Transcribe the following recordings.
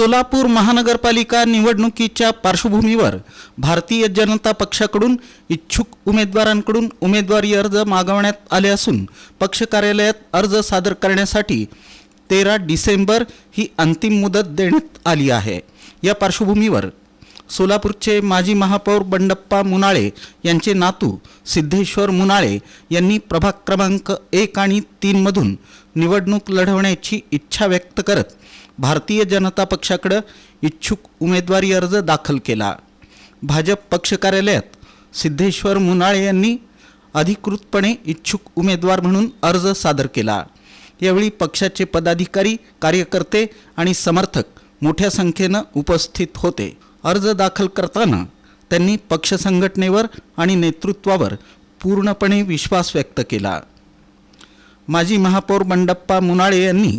सोलापूर महानगरपालिका निवडणुकीच्या पार्श्वभूमीवर भारतीय जनता पक्षाकडून इच्छुक उमेदवारांकडून उमेदवारी अर्ज मागवण्यात आले असून पक्ष कार्यालयात अर्ज सादर करण्यासाठी 13 डिसेंबर ही अंतिम मुदत देण्यात आली आहे। या पार्श्वभूमीवर सोलापूरचे माजी महापौर बंडप्पा मुनाळे यांचे नातू सिद्धेश्वर मुनाळे यांनी प्रभाग क्रमांक 1 आणि 3 मधून निवडणूक लढवण्याची इच्छा व्यक्त करत भारतीय जनता पक्षाकडे इच्छुक उमेदवारी अर्ज दाखल केला। भाजप पक्ष कार्यालयात सिद्धेश्वर मुनाळे यांनी अधिकृतपणे इच्छुक उमेदवार म्हणून अर्ज सादर केला। यावेळी पक्षाचे पदाधिकारी, कार्यकर्ते आणि समर्थक मोठ्या संख्येने उपस्थित होते। अर्ज दाखल करताना त्यांनी पक्ष संघटनेवर आणि नेतृत्वावर पूर्णपणे विश्वास व्यक्त केला। माजी महापौर बंडप्पा मुनाळे यांनी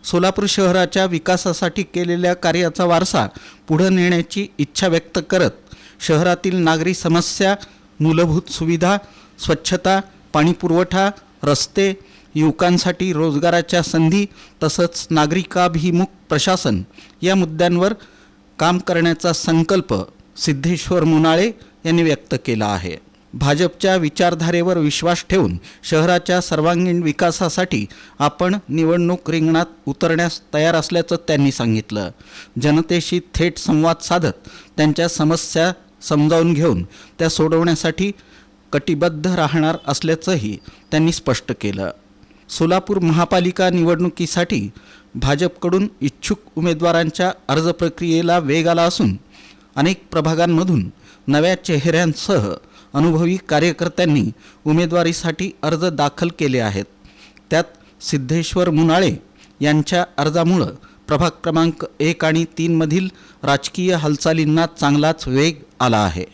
सोलापूर शहराच्या विकासासाठी केलेल्या कार्याचा वारसा पुढे नेण्याची इच्छा व्यक्त करत शहरातील नागरी समस्या, मूलभूत सुविधा, स्वच्छता, पाणीपुरवठा, रस्ते, युवकांसाठी रोजगाराच्या संधी तसंच नागरिकाभिमुख प्रशासन या मुद्द्यांवर काम करण्याचा संकल्प सिद्धेश्वर मुनाळे यांनी व्यक्त केला आहे। भाजपच्या विचारधारेवर विश्वास ठेवून शहराच्या सर्वांगीण विकासासाठी आपण निवडणूक रिंगणात उतरण्यास तयार असल्याचं त्यांनी सांगितलं। जनतेशी थेट संवाद साधत त्यांच्या समस्या समजावून घेऊन त्या सोडवण्यासाठी कटिबद्ध राहणार असल्याचंही त्यांनी स्पष्ट केलं। सोलापूर महापालिका निवडणुकीसाठी भाजपकडून इच्छुक उमेदवारांच्या अर्ज प्रक्रियेला वेग आला असून अनेक प्रभागांमधून नव्या चेहऱ्यांसह अनुभवी कार्यकर्त्यांनी उमेदवारीसाठी अर्ज दाखल केले आहेत। त्यात सिद्धेश्वर मुनाळे यांच्या अर्जामुळे प्रभाग क्रमांक 1 आणि 3 मधील राजकीय हालचालींना चांगलाच वेग आला आहे।